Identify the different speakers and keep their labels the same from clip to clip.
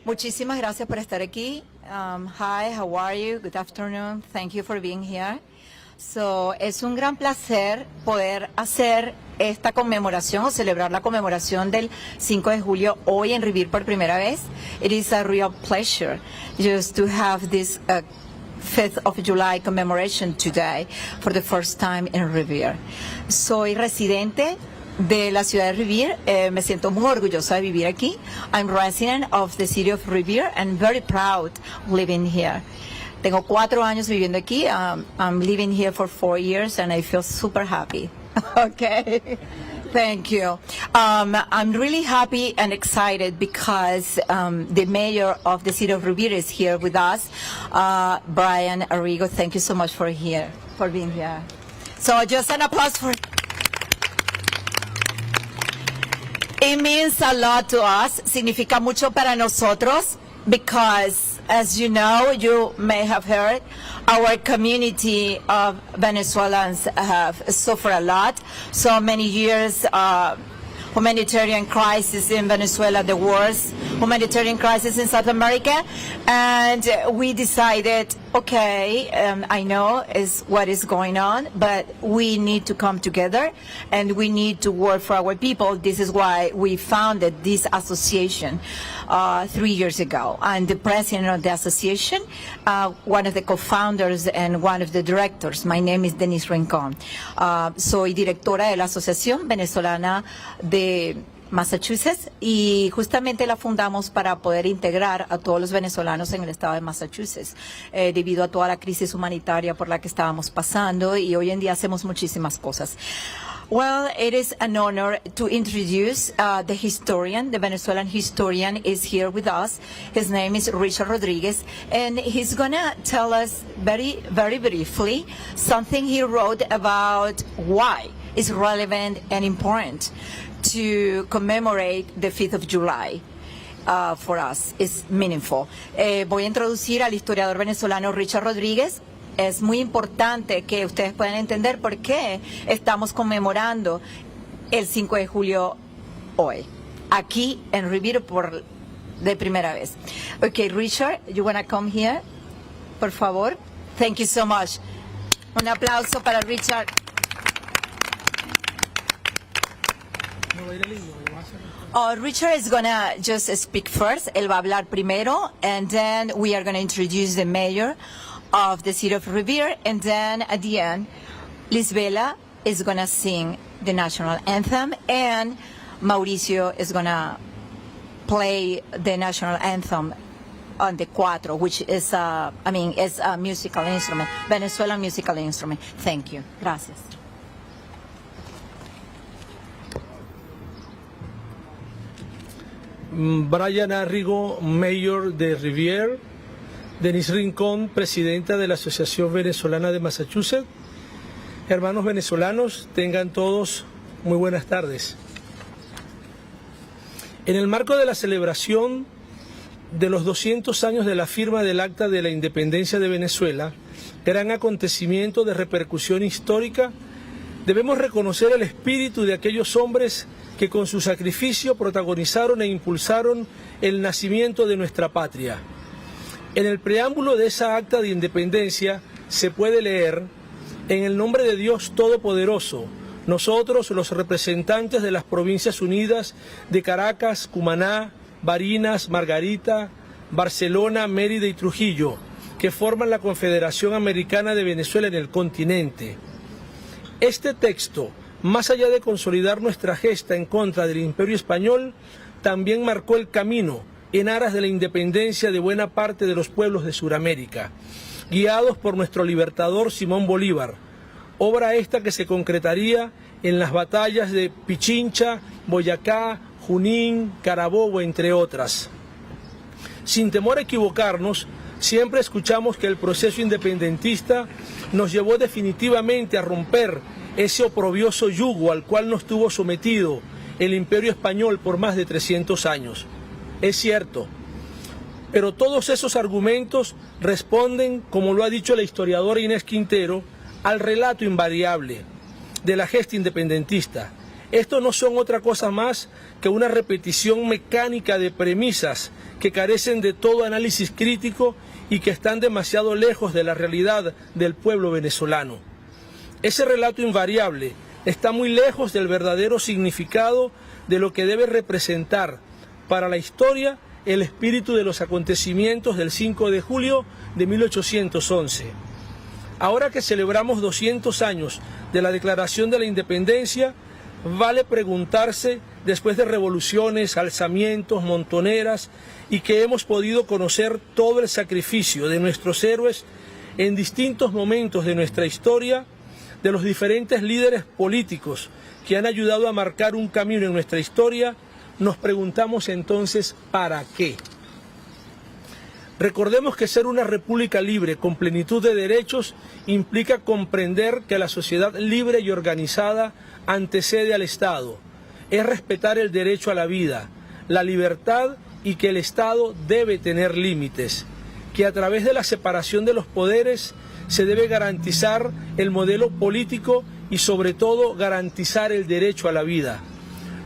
Speaker 1: Muchísimas gracias por estar aquí. Hi, how are you? Good afternoon. Thank you for being here. So, es un gran placer poder hacer esta conmemoración o celebrar la conmemoración del 5 de julio hoy en Revere por primera vez. It is a real pleasure just to have this 5th of July commemoration today for the first time in Revere. Soy residente de la ciudad de Revere. Me siento muy orgullosa de vivir aquí. I'm resident of the city of Revere and very proud living here. Tengo 4 años viviendo aquí. I'm living here for 4 years and I feel super happy. Okay. Thank you. I'm really happy and excited because the mayor of the city of Revere is here with us, Brian Arrigo. Thank you so much for being here. So just an applause for. It means a lot to us. Significa mucho para nosotros because, as you know, you may have heard, our community of Venezuelans have suffered a lot. So many years, humanitarian crisis in Venezuela, the worst humanitarian crisis in South America. And we decided, okay, I know is what is going on, but we need to come together and we need to work for our people. This is why we founded this association 3 years ago. I'm the president of the association, one of the co-founders and one of the directors. My name is Denise Rincón. Soy directora de la Asociación Venezolana de Massachusetts y justamente la fundamos para poder integrar a todos los venezolanos en el estado de Massachusetts debido a toda la crisis humanitaria por la que estábamos pasando y hoy en día hacemos muchísimas cosas. Well, it is an honor to introduce the historian. The Venezuelan historian is here with us. His name is Richard Rodriguez, and he's going to tell us very, very briefly something he wrote about why it's relevant and important to commemorate the 5th of July. For us, it's meaningful. Voy a introducir al historiador venezolano Richard Rodríguez. Es muy importante que ustedes puedan entender por qué estamos conmemorando el 5 de julio hoy, aquí en Revere de primera vez. Okay, Richard, you want to come here? Por favor. Thank you so much. Un aplauso para Richard. Richard is going to just speak first. Él va a hablar primero, and then we are going to introduce the mayor of the city of Revere, and then at the end, Lisbela is going to sing the national anthem, and Mauricio is going to play the national anthem on the cuatro, which is is a musical instrument, Venezuelan musical instrument. Thank you. Gracias.
Speaker 2: Brian Arrigo, mayor de Revere, Denise Rincón, presidenta de la Asociación Venezolana de Massachusetts. Hermanos venezolanos, tengan todos muy buenas tardes. En el marco de la celebración de los 200 años de la firma del Acta de la Independencia de Venezuela, gran acontecimiento de repercusión histórica, debemos reconocer el espíritu de aquellos hombres que con su sacrificio protagonizaron e impulsaron el nacimiento de nuestra patria. En el preámbulo de esa acta de independencia se puede leer: en el nombre de Dios Todopoderoso, nosotros, los representantes de las Provincias Unidas de Caracas, Cumaná, Barinas, Margarita, Barcelona, Mérida y Trujillo, que forman la Confederación Americana de Venezuela en el continente. Este texto, más allá de consolidar nuestra gesta en contra del Imperio Español, también marcó el camino en aras de la independencia de buena parte de los pueblos de Sudamérica, guiados por nuestro libertador Simón Bolívar, obra esta que se concretaría en las batallas de Pichincha, Boyacá, Junín, Carabobo, entre otras. Sin temor a equivocarnos, siempre escuchamos que el proceso independentista nos llevó definitivamente a romper ese oprobioso yugo al cual nos tuvo sometido el Imperio Español por más de 300 años. Es cierto, pero todos esos argumentos responden, como lo ha dicho la historiadora Inés Quintero, al relato invariable de la gesta independentista. Estos no son otra cosa más que una repetición mecánica de premisas que carecen de todo análisis crítico y que están demasiado lejos de la realidad del pueblo venezolano. Ese relato invariable está muy lejos del verdadero significado de lo que debe representar para la historia el espíritu de los acontecimientos del 5 de julio de 1811. Ahora que celebramos 200 años de la Declaración de la Independencia, vale preguntarse, después de revoluciones, alzamientos, montoneras, y que hemos podido conocer todo el sacrificio de nuestros héroes en distintos momentos de nuestra historia, de los diferentes líderes políticos que han ayudado a marcar un camino en nuestra historia, nos preguntamos entonces, ¿para qué? Recordemos que ser una república libre con plenitud de derechos implica comprender que la sociedad libre y organizada antecede al Estado. Es respetar el derecho a la vida, la libertad y que el Estado debe tener límites, que a través de la separación de los poderes se debe garantizar el modelo político y sobre todo garantizar el derecho a la vida.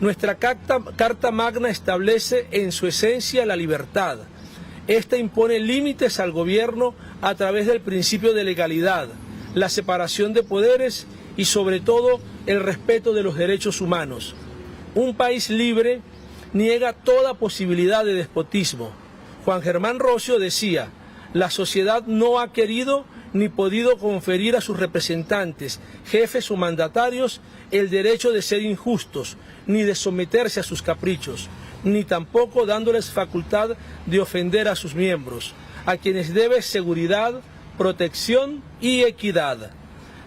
Speaker 2: Nuestra Carta Magna establece en su esencia la libertad. Esta impone límites al gobierno a través del principio de legalidad, la separación de poderes y sobre todo el respeto de los derechos humanos. Un país libre niega toda posibilidad de despotismo. Juan Germán Rocio decía, la sociedad no ha querido ni podido conferir a sus representantes, jefes o mandatarios el derecho de ser injustos, ni de someterse a sus caprichos, ni tampoco dándoles facultad de ofender a sus miembros, a quienes debe seguridad, protección y equidad.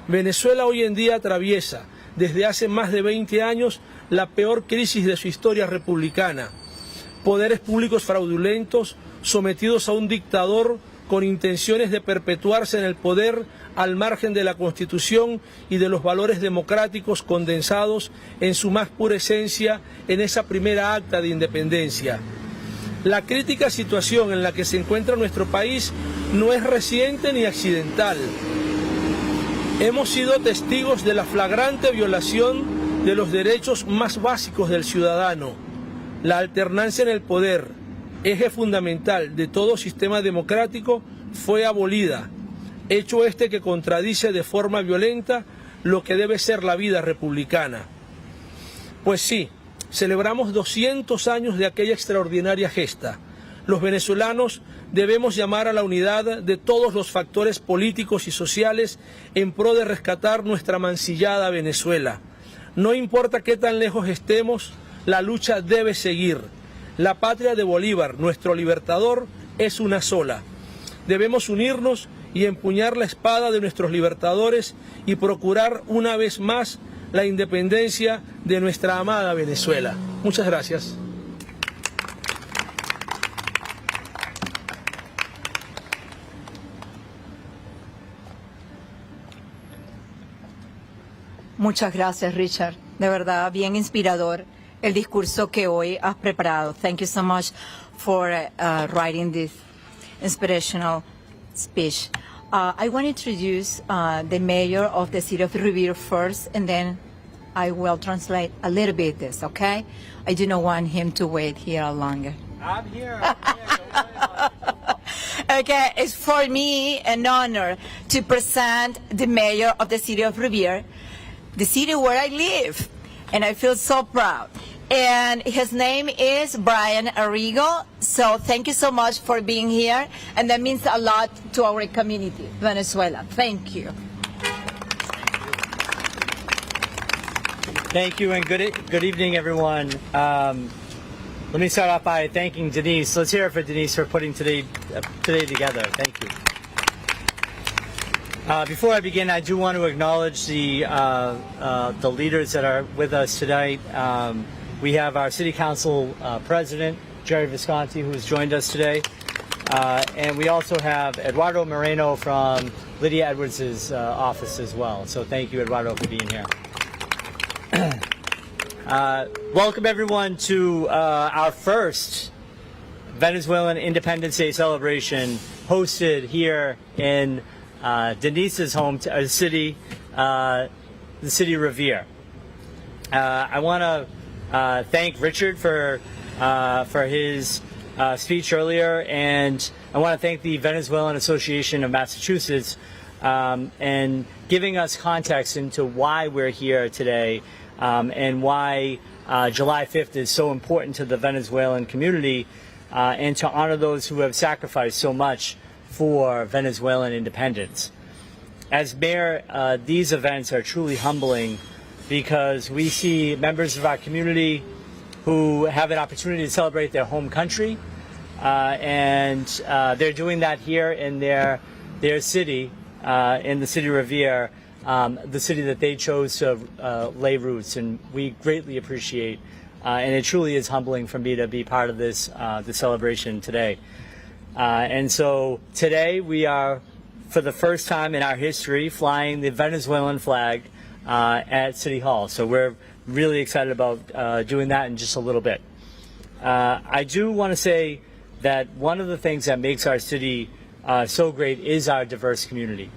Speaker 2: Venezuela hoy en día atraviesa, desde hace más de 20 años, la peor crisis de su historia republicana. Poderes públicos fraudulentos, sometidos a un dictador con intenciones de perpetuarse en el poder al margen de la Constitución y de los valores democráticos condensados en su más pura esencia en esa primera acta de independencia. La crítica situación en la que se encuentra nuestro país no es reciente ni accidental. Hemos sido testigos de la flagrante violación de los derechos más básicos del ciudadano. La alternancia en el poder, eje fundamental de todo sistema democrático, fue abolida, hecho este que contradice de forma violenta lo que debe ser la vida republicana. Pues sí, celebramos 200 años de aquella extraordinaria gesta. Los venezolanos debemos llamar a la unidad de todos los factores políticos y sociales en pro de rescatar nuestra mancillada Venezuela. No importa qué tan lejos estemos, la lucha debe seguir. La patria de Bolívar, nuestro libertador, es una sola. Debemos unirnos y empuñar la espada de nuestros libertadores y procurar una vez más la independencia de nuestra amada Venezuela. Muchas gracias.
Speaker 1: Muchas gracias, Richard. De verdad, bien inspirador el discurso que hoy has preparado. Thank you so much for writing this inspirational speech. I want to introduce the mayor of the city of Revere first, and then I will translate a little bit this, okay? I do not want him to wait here longer.
Speaker 3: I'm here. Don't worry about it.
Speaker 1: Okay, it's for me an honor to present the mayor of the city of Revere, the city where I live, and I feel so proud. And his name is Brian Arrigo. So thank you so much for being here, and that means a lot to our community, Venezuela. Thank you.
Speaker 3: Thank you, and good evening, everyone. Let me start off by thanking Denise. Let's hear it for Denise for putting today together. Thank you. Before I begin, I do want to acknowledge the leaders that are with us tonight. We have our City Council President, Jerry Visconti, who has joined us today. And we also have Eduardo Moreno from Lydia Edwards' office as well. So thank you, Eduardo, for being here. Welcome, everyone, to our first Venezuelan Independence Day celebration hosted here in Denise's home city, the city of Revere. I want to thank Richard for his speech earlier, and I want to thank the Venezuelan Association of Massachusetts and giving us context into why we're here today and why July 5th is so important to the Venezuelan community and to honor those who have sacrificed so much for Venezuelan independence. As mayor, these events are truly humbling because we see members of our community who have an opportunity to celebrate their home country, and they're doing that here in their city, in the city of Revere, the city that they chose to lay roots, and we greatly appreciate, and it truly is humbling for me to be part of this celebration today. And so today we are, for the first time in our history, flying the Venezuelan flag at City Hall. So we're really excited about doing that in just a little bit. I do want to say that one of the things that makes our city so great is our diverse community.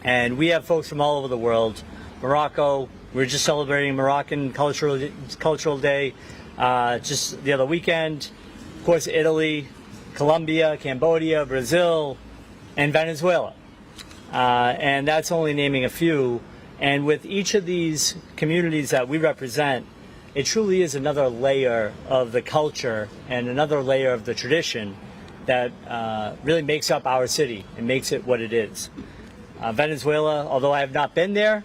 Speaker 3: And we have folks from all over the world. Morocco, we're just celebrating Moroccan Cultural Day just the other weekend. Of course, Italy, Colombia, Cambodia, Brazil, and Venezuela. And that's only naming a few. And with each of these communities that we represent, it truly is another layer of the culture and another layer of the tradition that really makes up our city and makes it what it is. Venezuela, although I have not been there,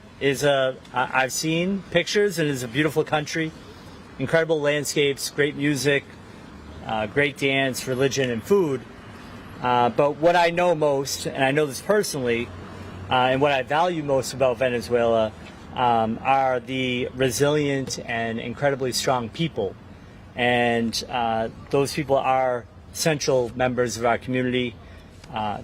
Speaker 3: I've seen pictures, and is a beautiful country. Incredible landscapes, great music, great dance, religion, and food. But what I know most, and I know this personally, and what I value most about Venezuela are the resilient and incredibly strong people. And those people are central members of our community.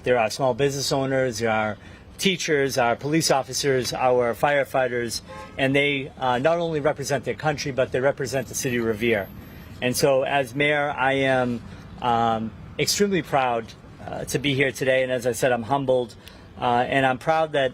Speaker 3: There are small business owners, there are teachers, our police officers, our firefighters, and they not only represent their country, but they represent the city of Revere. And so as mayor, I am extremely proud to be here today, and as I said, I'm humbled, and I'm proud that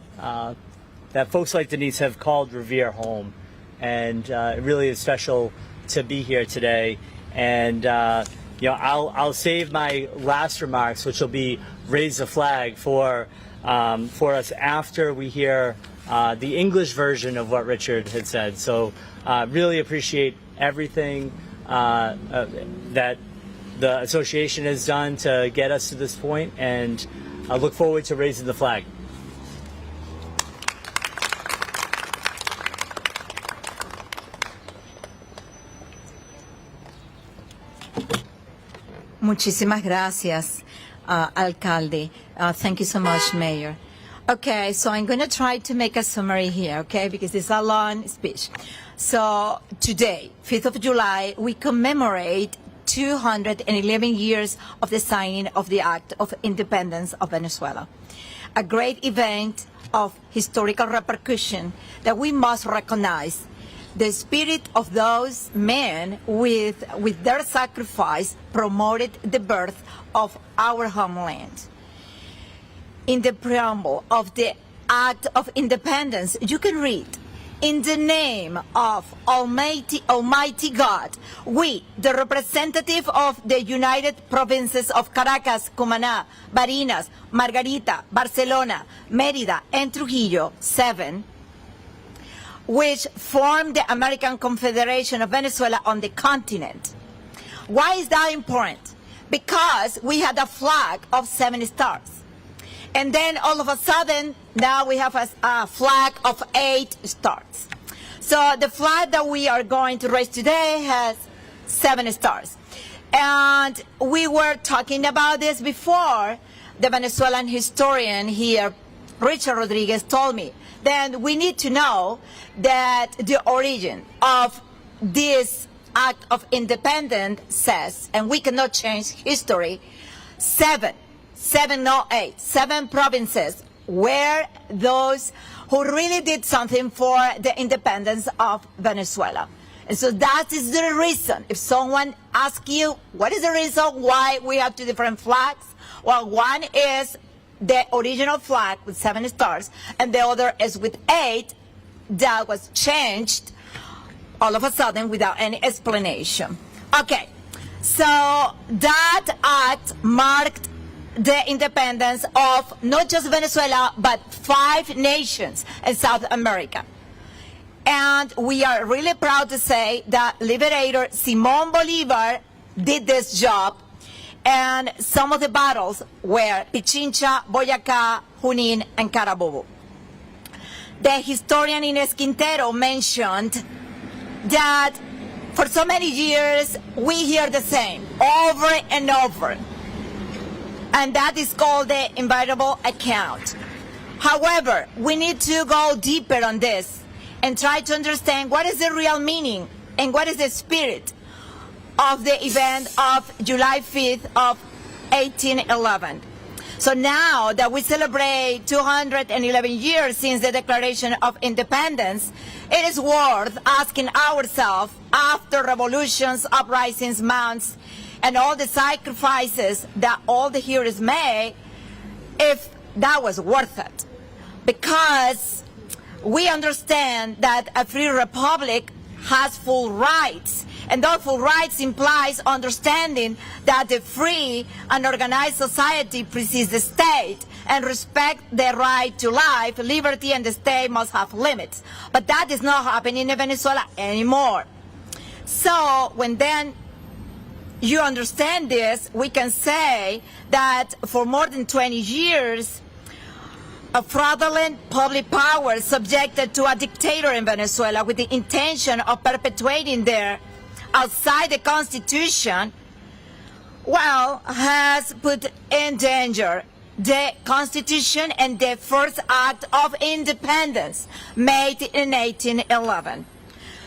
Speaker 3: that folks like Denise have called Revere home, and it really is special to be here today. And you know, I'll save my last remarks, which will be raise the flag, for us after we hear the English version of what Richard had said. So really appreciate everything that the association has done to get us to this point, and I look forward to raising the flag.
Speaker 1: Muchísimas gracias, Alcalde. Thank you so much, Mayor. Okay, so I'm going to try to make a summary here, okay, because it's a long speech. So today, 5th of July, we commemorate 211 years of the signing of the Act of Independence of Venezuela. A great event of historical repercussion that we must recognize. The spirit of those men with their sacrifice promoted the birth of our homeland. In the preamble of the Act of Independence, you can read, "In the name of Almighty God, we, the representative of the United Provinces of Caracas, Cumaná, Barinas, Margarita, Barcelona, Mérida, and Trujillo, 7, which form the American Confederation of Venezuela on the continent." Why is that important? Because we had a flag of 7 stars. And then all of a sudden, now we have a flag of 8 stars. So the flag that we are going to raise today has 7 stars. And we were talking about this before. The Venezuelan historian here, Richard Rodriguez, told me. Then we need to know that the origin of this Act of Independence says, and we cannot change history, 7 provinces were those who really did something for the independence of Venezuela. And so that is the reason. If someone asks you, what is the reason why we have 2 different flags? Well, one is the original flag with 7 stars, and the other is with 8 that was changed all of a sudden without any explanation. Okay, So that act marked the independence of not just Venezuela, but 5 nations in South America. And we are really proud to say that Liberator Simón Bolívar did this job, and some of the battles were Pichincha, Boyacá, Junín, and Carabobo. The historian Inés Quintero mentioned that for so many years we hear the same over and over, and that is called the inevitable account. However, we need to go deeper on this and try to understand what is the real meaning and what is the spirit of the event of July 5th of 1811. So now that we celebrate 211 years since the Declaration of Independence, it is worth asking ourselves, after revolutions, uprisings, mounts, and all the sacrifices that all the heroes made, if that was worth it. Because we understand that a free republic has full rights, and those full rights implies understanding that the free and organized society precedes the state and respect the right to life, liberty, and the state must have limits. But that is not happening in Venezuela anymore. So when then you understand this, we can say that for more than 20 years, a fraudulent public power subjected to a dictator in Venezuela with the intention of perpetuating there outside the Constitution, well, has put in danger the Constitution and the first act of independence made in 1811.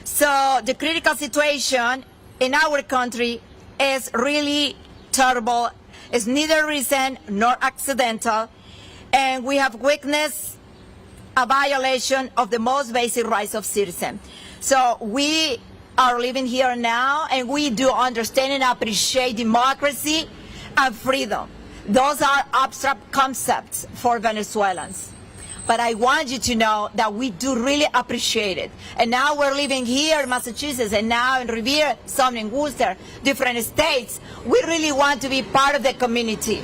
Speaker 1: So the critical situation in our country is really terrible. It's neither recent nor accidental, and we have witnessed a violation of the most basic rights of citizens. So we are living here now, and we do understand and appreciate democracy and freedom. Those are abstract concepts for Venezuelans. But I want you to know that we do really appreciate it. And now we're living here in Massachusetts, and now in Revere, some in Worcester, different states. We really want to be part of the community.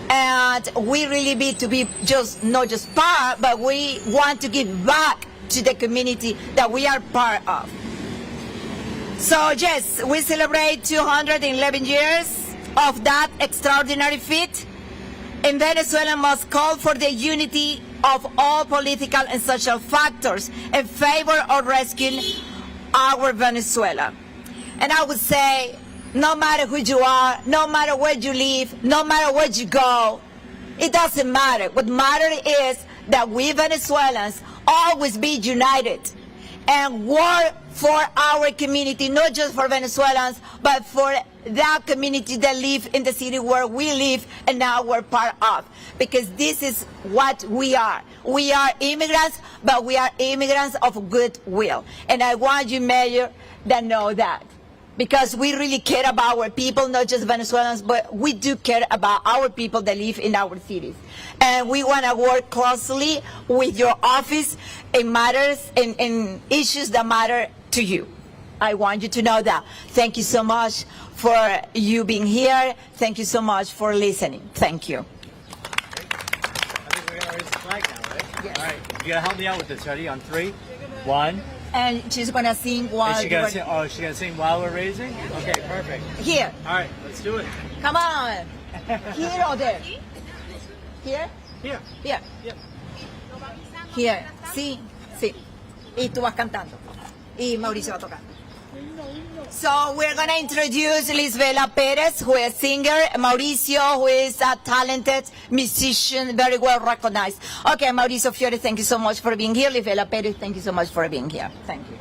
Speaker 1: And we really need to be not just part, but we want to give back to the community that we are part of. So yes, we celebrate 211 years of that extraordinary feat. And Venezuela must call for the unity of all political and social factors in favor of rescuing our Venezuela. And I would say, no matter who you are, no matter where you live, no matter where you go, it doesn't matter. What matters is that we Venezuelans always be united and work for our community, not just for Venezuelans, but for that community that live in the city where we live and now we're part of. Because this is what we are. We are immigrants, but we are immigrants of goodwill. And I want you, Mayor, to know that. Because we really care about our people, not just Venezuelans, but we do care about our people that live in our cities. And we want to work closely with your office in matters, in issues that matter to you. I want you to know that. Thank you so much for you being here. Thank you so much for listening. Thank you.
Speaker 3: I think we're going to raise the flag now, right?
Speaker 1: Yes.
Speaker 3: All right. You got to help me out with this. Ready? On 3, 1.
Speaker 1: And she's going to sing while
Speaker 3: Is she going to sing? Oh, she's going to sing while we're raising? Okay, perfect.
Speaker 1: Here.
Speaker 3: All right, let's do it.
Speaker 1: Come on. Here or there? Here?
Speaker 3: Here.
Speaker 1: Here.
Speaker 3: Yep.
Speaker 1: Here. Sí, sí. Y tú vas cantando. Y Mauricio va tocando. So we're going to introduce Lisbela Perez, who is a singer, Mauricio, who is a talented musician, very well recognized. Okay, Mauricio Fiore, thank you so much for being here. Lisbela Perez, thank you so much for being here. Thank you.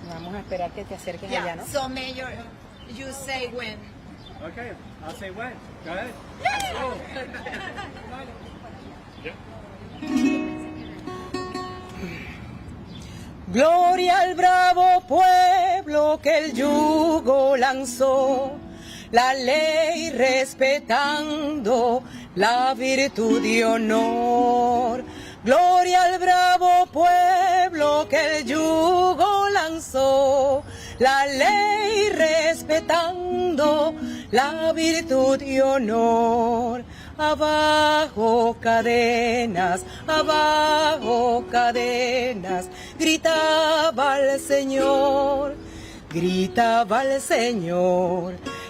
Speaker 4: Vamos a esperar que te acerques
Speaker 1: Yeah,
Speaker 4: allá, ¿no?
Speaker 1: so Mayor, you say when.
Speaker 3: Okay, I'll say when. Go ahead.
Speaker 4: Gloria al bravo pueblo que el yugo lanzó, la ley respetando la virtud y honor. Gloria al bravo pueblo que el yugo lanzó, la ley respetando la virtud y honor. Abajo cadenas, gritaba el Señor,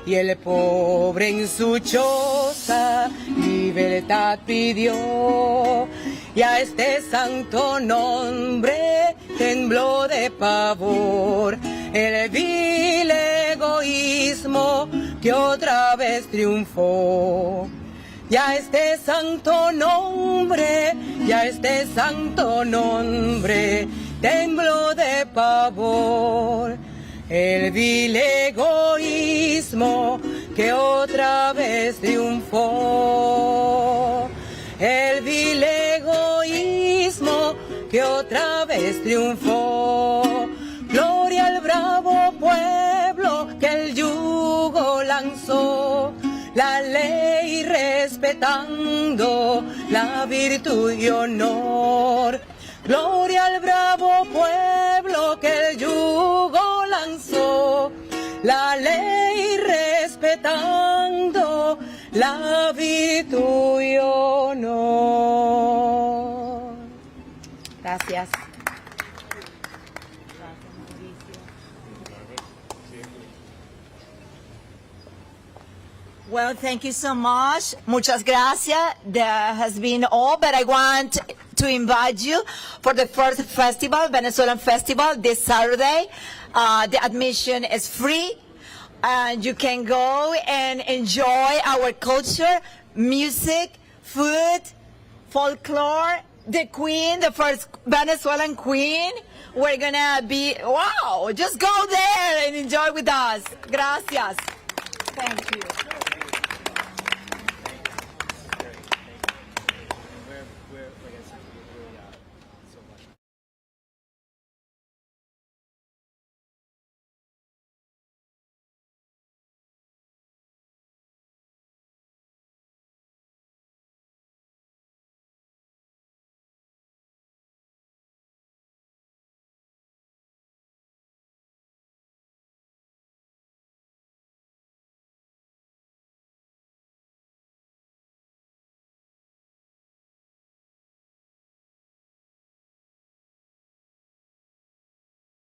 Speaker 4: y el pobre en su choza libertad pidió, y a este santo nombre tembló de pavor el vil egoísmo que otra vez triunfó. Ya este santo nombre, tembló de pavor el vil egoísmo que otra vez triunfó. El vil egoísmo que otra vez triunfó. Gloria al bravo pueblo que el yugo lanzó, la ley respetando la virtud y honor. Gloria al bravo pueblo que el yugo lanzó, la ley respetando la virtud y honor. Gracias.
Speaker 1: Well, thank you so much. Muchas gracias. That has been all, but I want to invite you for the first festival, Venezuelan festival, this Saturday. The admission is free, and you can go and enjoy our culture, music, food, folklore, the queen, the first Venezuelan queen. We're gonna be, wow, just go there and enjoy with us. Gracias. Thank you.